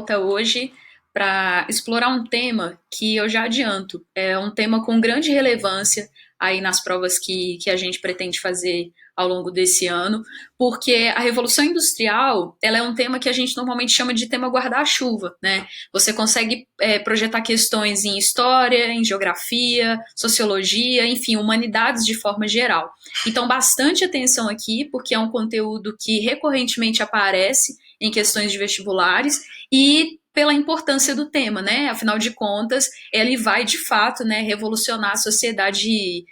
volta hoje para explorar um tema que eu já adianto. É um tema com grande relevância aí nas provas que a gente pretende fazer ao longo desse ano, porque a Revolução Industrial, ela é um tema que a gente normalmente chama de tema guarda-chuva, né? Você consegue projetar questões em história, em geografia, sociologia, enfim, humanidades de forma geral. Então, bastante atenção aqui, porque é um conteúdo que recorrentemente aparece em questões de vestibulares e pela importância do tema, né? Afinal de contas, ele vai de fato, né, revolucionar a sociedade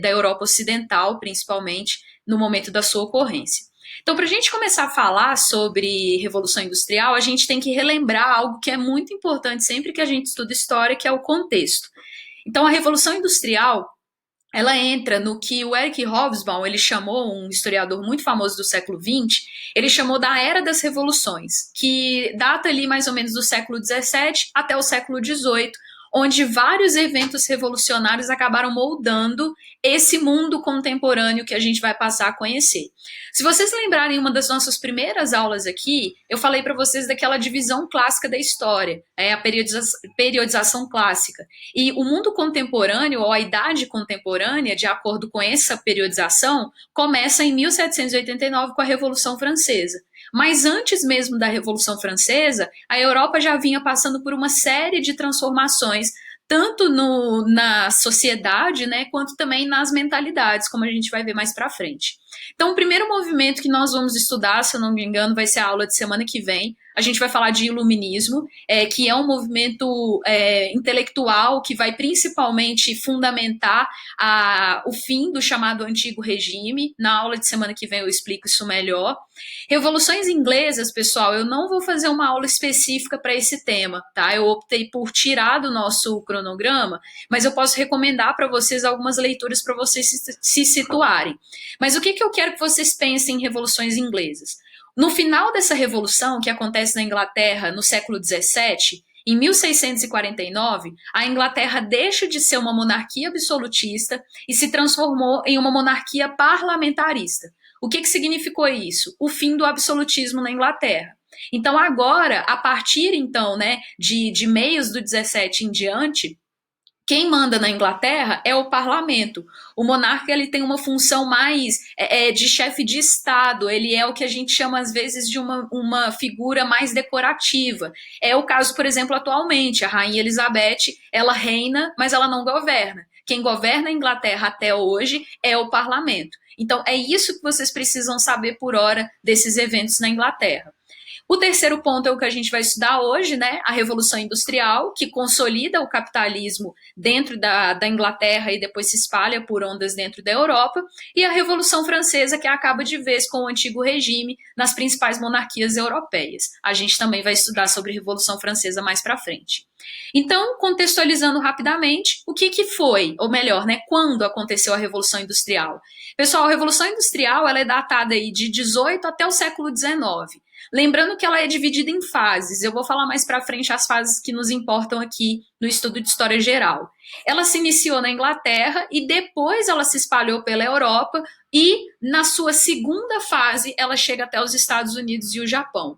da Europa Ocidental, principalmente no momento da sua ocorrência. Então, para a gente começar a falar sobre Revolução Industrial, a gente tem que relembrar algo que é muito importante sempre que a gente estuda história, que é o contexto. Então, a Revolução Industrial ela entra no que o Eric Hobsbawm, ele chamou, um historiador muito famoso do século XX, ele chamou da Era das Revoluções, que data ali mais ou menos do século XVII até o século XVIII, onde vários eventos revolucionários acabaram moldando esse mundo contemporâneo que a gente vai passar a conhecer. Se vocês lembrarem uma das nossas primeiras aulas aqui, eu falei para vocês daquela divisão clássica da história, a periodização clássica. E o mundo contemporâneo, ou a idade contemporânea, de acordo com essa periodização, começa em 1789 com a Revolução Francesa. Mas antes mesmo da Revolução Francesa, a Europa já vinha passando por uma série de transformações, tanto na sociedade, né, quanto também nas mentalidades, como a gente vai ver mais para frente. Então, o primeiro movimento que nós vamos estudar, se eu não me engano, vai ser a aula de semana que vem. A gente vai falar de iluminismo, que é um movimento intelectual que vai principalmente fundamentar o fim do chamado Antigo Regime. Na aula de semana que vem eu explico isso melhor. Revoluções inglesas, pessoal, eu não vou fazer uma aula específica para esse tema, tá? Eu optei por tirar do nosso cronograma, mas eu posso recomendar para vocês algumas leituras para vocês se situarem. Mas o que eu quero que vocês pensem em revoluções inglesas? No final dessa revolução, que acontece na Inglaterra no século XVII, em 1649, a Inglaterra deixa de ser uma monarquia absolutista e se transformou em uma monarquia parlamentarista. O que significou isso? O fim do absolutismo na Inglaterra. Então agora, a partir então, né, de meios do 17 em diante, quem manda na Inglaterra é o parlamento. O monarca ele tem uma função mais de chefe de Estado, ele é o que a gente chama às vezes de uma figura mais decorativa. É o caso, por exemplo, atualmente, a Rainha Elizabeth, ela reina, mas ela não governa. Quem governa a Inglaterra até hoje é o parlamento. Então é isso que vocês precisam saber por hora desses eventos na Inglaterra. O terceiro ponto é o que a gente vai estudar hoje, né? A Revolução Industrial, que consolida o capitalismo dentro da Inglaterra e depois se espalha por ondas dentro da Europa, e a Revolução Francesa, que acaba de vez com o antigo regime nas principais monarquias europeias. A gente também vai estudar sobre a Revolução Francesa mais para frente. Então, contextualizando rapidamente, o que foi, ou melhor, né, quando aconteceu a Revolução Industrial? Pessoal, a Revolução Industrial ela é datada aí de 18 até o século XIX. Lembrando que ela é dividida em fases, eu vou falar mais para frente as fases que nos importam aqui no estudo de história geral. Ela se iniciou na Inglaterra e depois ela se espalhou pela Europa e na sua segunda fase ela chega até os Estados Unidos e o Japão.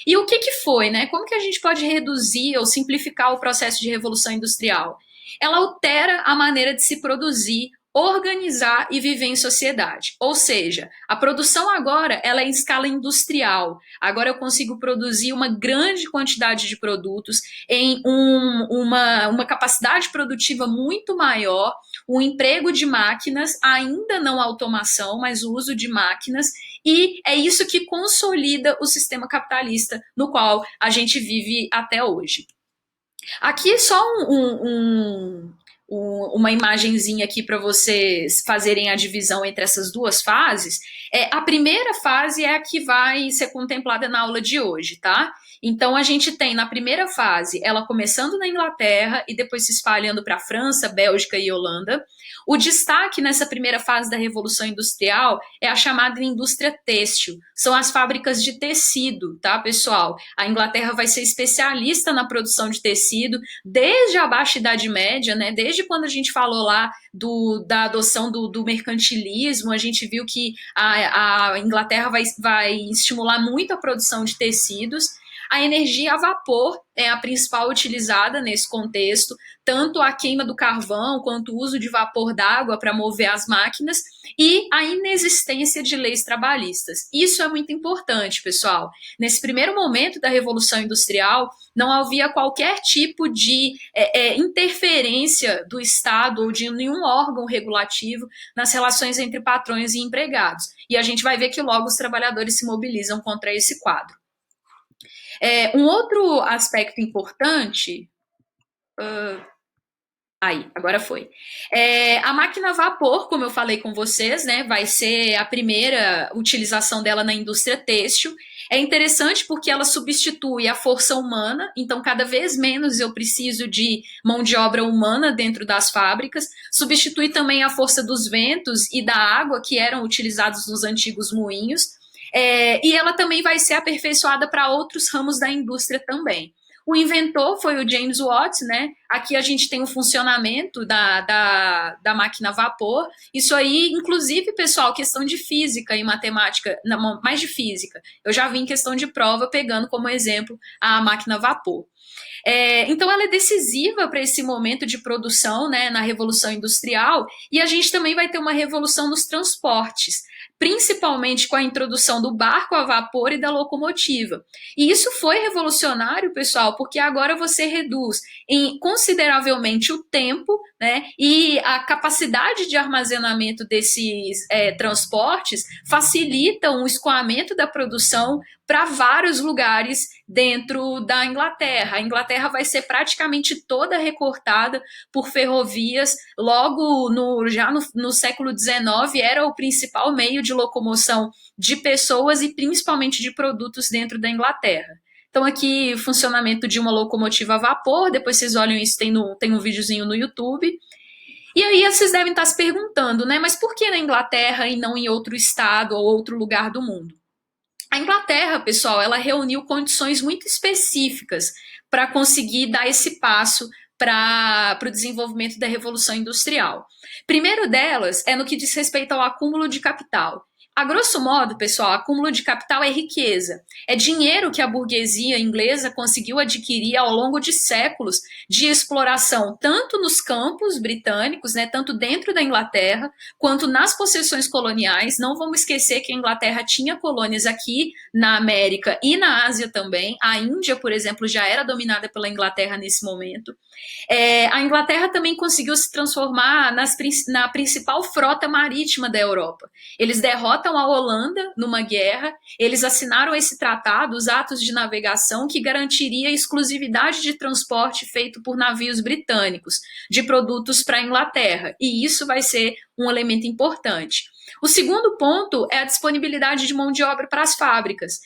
E o que foi, né? Como que a gente pode reduzir ou simplificar o processo de revolução industrial? Ela altera a maneira de se produzir, organizar e viver em sociedade. Ou seja, a produção agora ela é em escala industrial. Agora eu consigo produzir uma grande quantidade de produtos em uma capacidade produtiva muito maior, o emprego de máquinas, ainda não automação, mas o uso de máquinas, e é isso que consolida o sistema capitalista no qual a gente vive até hoje. Aqui só uma imagenzinha aqui para vocês fazerem a divisão entre essas duas fases. A primeira fase é a que vai ser contemplada na aula de hoje, tá? Então a gente tem na primeira fase ela começando na Inglaterra e depois se espalhando para a França, Bélgica e Holanda. O destaque nessa primeira fase da Revolução Industrial é a chamada indústria têxtil. São as fábricas de tecido, tá, pessoal? A Inglaterra vai ser especialista na produção de tecido desde a Baixa Idade Média, né? Desde quando a gente falou lá da adoção do mercantilismo, a gente viu que a Inglaterra vai estimular muito a produção de tecidos. A energia a vapor é a principal utilizada nesse contexto, tanto a queima do carvão quanto o uso de vapor d'água para mover as máquinas e a inexistência de leis trabalhistas. Isso é muito importante, pessoal. Nesse primeiro momento da Revolução Industrial, não havia qualquer tipo de interferência do Estado ou de nenhum órgão regulativo nas relações entre patrões e empregados. E a gente vai ver que logo os trabalhadores se mobilizam contra esse quadro. Um outro aspecto importante. Aí, agora foi. A máquina a vapor, como eu falei com vocês, né, vai ser a primeira utilização dela na indústria têxtil. É interessante porque ela substitui a força humana, então cada vez menos eu preciso de mão de obra humana dentro das fábricas. Substitui também a força dos ventos e da água que eram utilizados nos antigos moinhos. E ela também vai ser aperfeiçoada para outros ramos da indústria também. O inventor foi o James Watt, né? Aqui a gente tem o funcionamento da máquina a vapor. Isso aí, inclusive, pessoal, questão de física e matemática, não, mais de física. Eu já vi em questão de prova pegando como exemplo a máquina a vapor. Então ela é decisiva para esse momento de produção, né, na Revolução Industrial, e a gente também vai ter uma revolução nos transportes, principalmente com a introdução do barco a vapor e da locomotiva. E isso foi revolucionário, pessoal, porque agora você reduz consideravelmente o tempo, né, e a capacidade de armazenamento desses transportes facilita o escoamento da produção para vários lugares dentro da Inglaterra. A Inglaterra vai ser praticamente toda recortada por ferrovias. Logo já no século XIX era o principal meio de locomoção de pessoas e principalmente de produtos dentro da Inglaterra. Então aqui o funcionamento de uma locomotiva a vapor, depois vocês olham isso, tem um videozinho no YouTube. E aí vocês devem estar se perguntando, né? Mas por que na Inglaterra e não em outro estado ou outro lugar do mundo? A Inglaterra, pessoal, ela reuniu condições muito específicas para conseguir dar esse passo para o desenvolvimento da Revolução Industrial. Primeiro delas é no que diz respeito ao acúmulo de capital. A grosso modo, pessoal, acúmulo de capital é riqueza. É dinheiro que a burguesia inglesa conseguiu adquirir ao longo de séculos de exploração, tanto nos campos britânicos, né, tanto dentro da Inglaterra, quanto nas possessões coloniais. Não vamos esquecer que a Inglaterra tinha colônias aqui na América e na Ásia também. A Índia, por exemplo, já era dominada pela Inglaterra nesse momento. A Inglaterra também conseguiu se transformar na principal frota marítima da Europa. Eles derrotam a Holanda numa guerra, eles assinaram esse tratado, os atos de navegação, que garantiria a exclusividade de transporte feito por navios britânicos de produtos para a Inglaterra, e isso vai ser um elemento importante. O segundo ponto é a disponibilidade de mão de obra para as fábricas.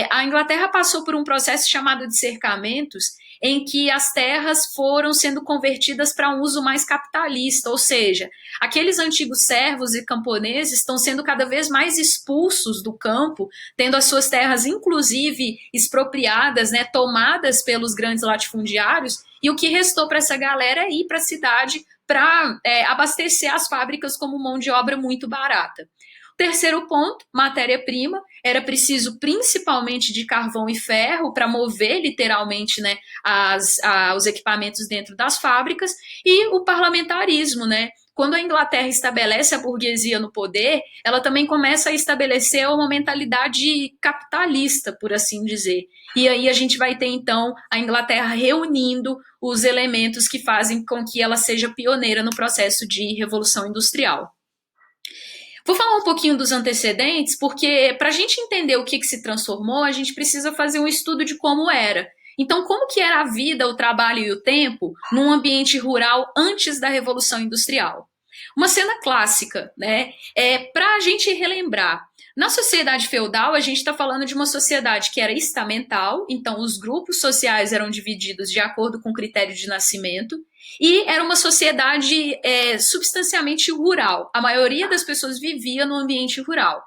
A Inglaterra passou por um processo chamado de cercamentos, em que as terras foram sendo convertidas para um uso mais capitalista, ou seja, aqueles antigos servos e camponeses estão sendo cada vez mais expulsos do campo, tendo as suas terras, inclusive, expropriadas, né, tomadas pelos grandes latifundiários, e o que restou para essa galera é ir para a cidade para abastecer as fábricas como mão de obra muito barata. Terceiro ponto, matéria-prima. Era preciso principalmente de carvão e ferro para mover literalmente, né, os equipamentos dentro das fábricas. E o parlamentarismo, né? Quando a Inglaterra estabelece a burguesia no poder, ela também começa a estabelecer uma mentalidade capitalista, por assim dizer. E aí a gente vai ter, então, a Inglaterra reunindo os elementos que fazem com que ela seja pioneira no processo de revolução industrial. Vou falar um pouquinho dos antecedentes, porque para a gente entender o que se transformou, a gente precisa fazer um estudo de como era. Então, como que era a vida, o trabalho e o tempo num ambiente rural antes da Revolução Industrial? Uma cena clássica, né? Para a gente relembrar. Na sociedade feudal, a gente está falando de uma sociedade que era estamental, então os grupos sociais eram divididos de acordo com o critério de nascimento, e era uma sociedade substancialmente rural. A maioria das pessoas vivia no ambiente rural.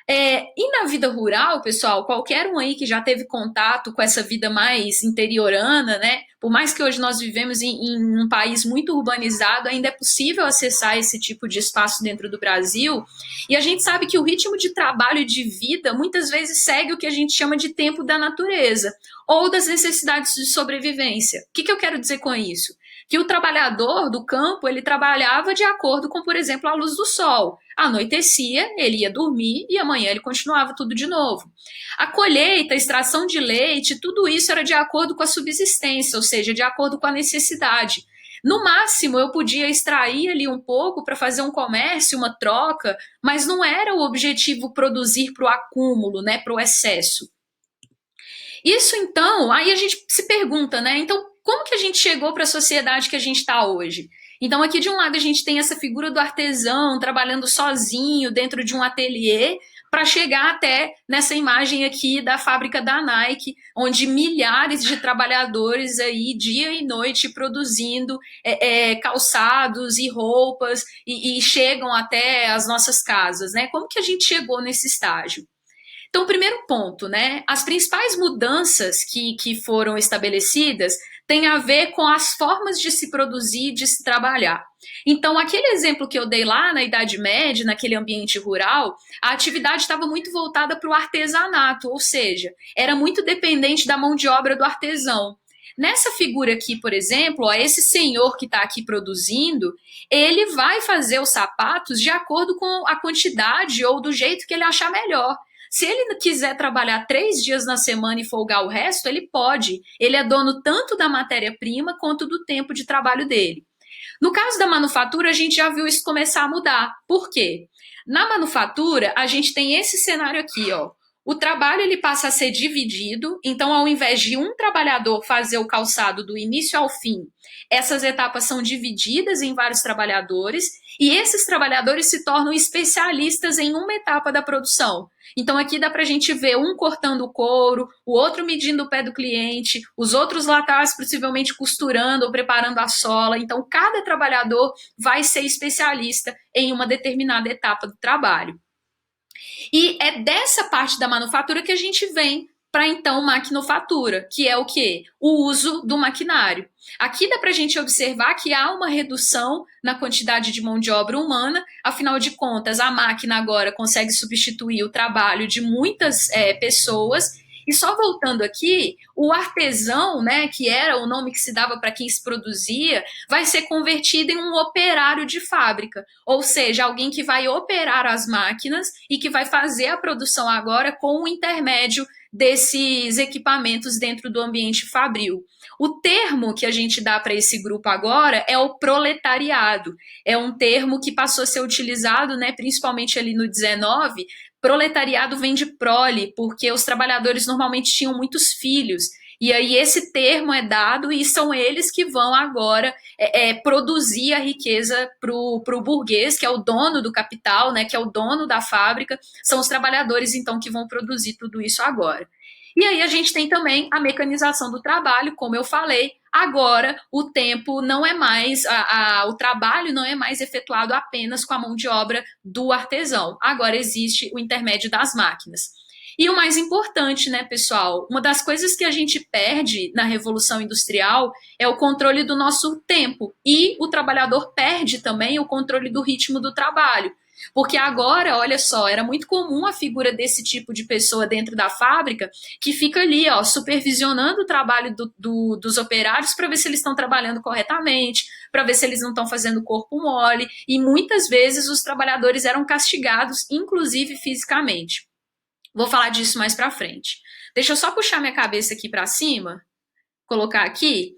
E na vida rural, pessoal, qualquer um aí que já teve contato com essa vida mais interiorana, né, Por mais que hoje nós vivemos em um país muito urbanizado, ainda é possível acessar esse tipo de espaço dentro do Brasil. E a gente sabe que o ritmo de trabalho e de vida muitas vezes segue o que a gente chama de tempo da natureza ou das necessidades de sobrevivência. O que eu quero dizer com isso? Que o trabalhador do campo, ele trabalhava de acordo com, por exemplo, a luz do sol. Anoitecia, ele ia dormir e amanhã ele continuava tudo de novo. A colheita, a extração de leite, tudo isso era de acordo com a subsistência, ou seja, de acordo com a necessidade. No máximo, eu podia extrair ali um pouco para fazer um comércio, uma troca, mas não era o objetivo produzir para o acúmulo, né, para o excesso. Isso então, aí a gente se pergunta, né? Então, como que a gente chegou para a sociedade que a gente está hoje? Então, aqui de um lado a gente tem essa figura do artesão trabalhando sozinho dentro de um ateliê, para chegar até nessa imagem aqui da fábrica da Nike, onde milhares de trabalhadores aí dia e noite produzindo calçados e roupas e chegam até as nossas casas, né? Como que a gente chegou nesse estágio? Então, o primeiro ponto, né? As principais mudanças que foram estabelecidas têm a ver com as formas de se produzir, de se trabalhar. Então, aquele exemplo que eu dei lá na Idade Média, naquele ambiente rural, a atividade estava muito voltada para o artesanato, ou seja, era muito dependente da mão de obra do artesão. Nessa figura aqui, por exemplo, ó, esse senhor que está aqui produzindo, ele vai fazer os sapatos de acordo com a quantidade ou do jeito que ele achar melhor. Se ele quiser trabalhar 3 dias na semana e folgar o resto, ele pode. Ele é dono tanto da matéria-prima quanto do tempo de trabalho dele. No caso da manufatura, a gente já viu isso começar a mudar. Por quê? Na manufatura, a gente tem esse cenário aqui, ó. O trabalho ele passa a ser dividido, então ao invés de um trabalhador fazer o calçado do início ao fim, essas etapas são divididas em vários trabalhadores e esses trabalhadores se tornam especialistas em uma etapa da produção. Então aqui dá para a gente ver um cortando o couro, o outro medindo o pé do cliente, os outros lá atrás possivelmente costurando ou preparando a sola. Então cada trabalhador vai ser especialista em uma determinada etapa do trabalho. E é dessa parte da manufatura que a gente vem para então maquinofatura, que é o quê? O uso do maquinário. Aqui dá para a gente observar que há uma redução na quantidade de mão de obra humana, afinal de contas, a máquina agora consegue substituir o trabalho de muitas pessoas. E só voltando aqui, o artesão, né, que era o nome que se dava para quem se produzia, vai ser convertido em um operário de fábrica, ou seja, alguém que vai operar as máquinas e que vai fazer a produção agora com o intermédio desses equipamentos dentro do ambiente fabril. O termo que a gente dá para esse grupo agora é o proletariado. É um termo que passou a ser utilizado, né, principalmente ali no 19. Proletariado vem de prole, porque os trabalhadores normalmente tinham muitos filhos. E aí esse termo é dado e são eles que vão agora produzir a riqueza para o burguês, que é o dono do capital, né, que é o dono da fábrica. São os trabalhadores, então, que vão produzir tudo isso agora. E aí a gente tem também a mecanização do trabalho, como eu falei. Agora o tempo não é mais, o trabalho não é mais efetuado apenas com a mão de obra do artesão. Agora existe o intermédio das máquinas. E o mais importante, né, pessoal, uma das coisas que a gente perde na Revolução Industrial é o controle do nosso tempo. E o trabalhador perde também o controle do ritmo do trabalho. Porque agora, olha só, era muito comum a figura desse tipo de pessoa dentro da fábrica que fica ali, ó, supervisionando o trabalho dos operários para ver se eles estão trabalhando corretamente, para ver se eles não estão fazendo corpo mole, e muitas vezes os trabalhadores eram castigados, inclusive fisicamente. Vou falar disso mais para frente. Deixa eu só puxar minha cabeça aqui para cima, colocar aqui.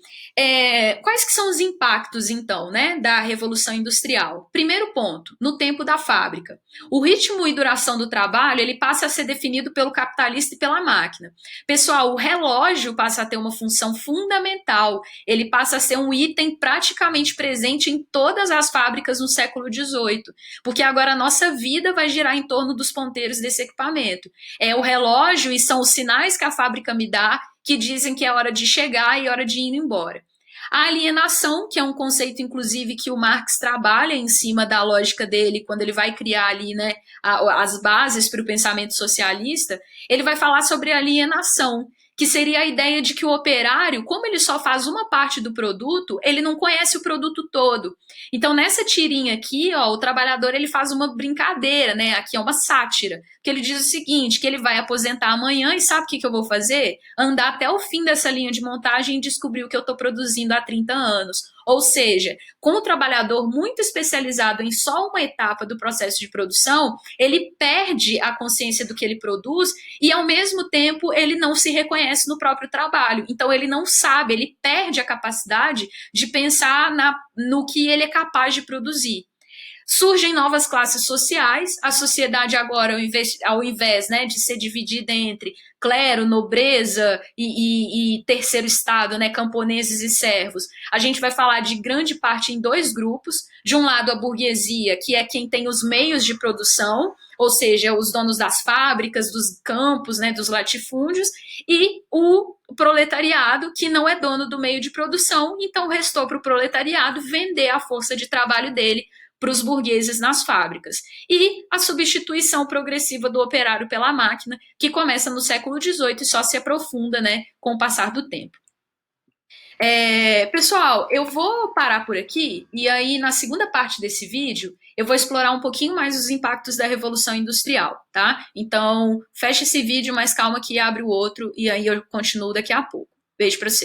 Quais que são os impactos, então, né, da Revolução Industrial? Primeiro ponto, no tempo da fábrica. O ritmo e duração do trabalho, ele passa a ser definido pelo capitalista e pela máquina. Pessoal, o relógio passa a ter uma função fundamental. Ele passa a ser um item praticamente presente em todas as fábricas no século XVIII, porque agora a nossa vida vai girar em torno dos ponteiros desse equipamento. É o relógio e são os sinais que a fábrica me dá que dizem que é hora de chegar e hora de ir embora. A alienação, que é um conceito, inclusive, que o Marx trabalha em cima da lógica dele, quando ele vai criar ali, né, as bases para o pensamento socialista, ele vai falar sobre alienação, que seria a ideia de que o operário, como ele só faz uma parte do produto, ele não conhece o produto todo. Então, nessa tirinha aqui, ó, o trabalhador ele faz uma brincadeira, né? Aqui é uma sátira, que ele diz o seguinte, que ele vai aposentar amanhã e sabe o que que eu vou fazer? Andar até o fim dessa linha de montagem e descobrir o que eu estou produzindo há 30 anos. Ou seja, com o trabalhador muito especializado em só uma etapa do processo de produção, ele perde a consciência do que ele produz e, ao mesmo tempo, ele não se reconhece no próprio trabalho. Então, ele não sabe, ele perde a capacidade de pensar no que ele é capaz de produzir. Surgem novas classes sociais, a sociedade agora, ao invés né, de ser dividida entre clero, nobreza e terceiro estado, né, camponeses e servos, a gente vai falar de grande parte em dois grupos. De um lado, a burguesia, que é quem tem os meios de produção, ou seja, os donos das fábricas, dos campos, né, dos latifúndios, e o proletariado, que não é dono do meio de produção, então restou para o proletariado vender a força de trabalho dele para os burgueses nas fábricas. E a substituição progressiva do operário pela máquina, que começa no século XVIII e só se aprofunda né, com o passar do tempo. Pessoal, eu vou parar por aqui e aí na segunda parte desse vídeo eu vou explorar um pouquinho mais os impactos da Revolução Industrial, tá? Então, fecha esse vídeo, mais calma que abre o outro e aí eu continuo daqui a pouco. Beijo para você.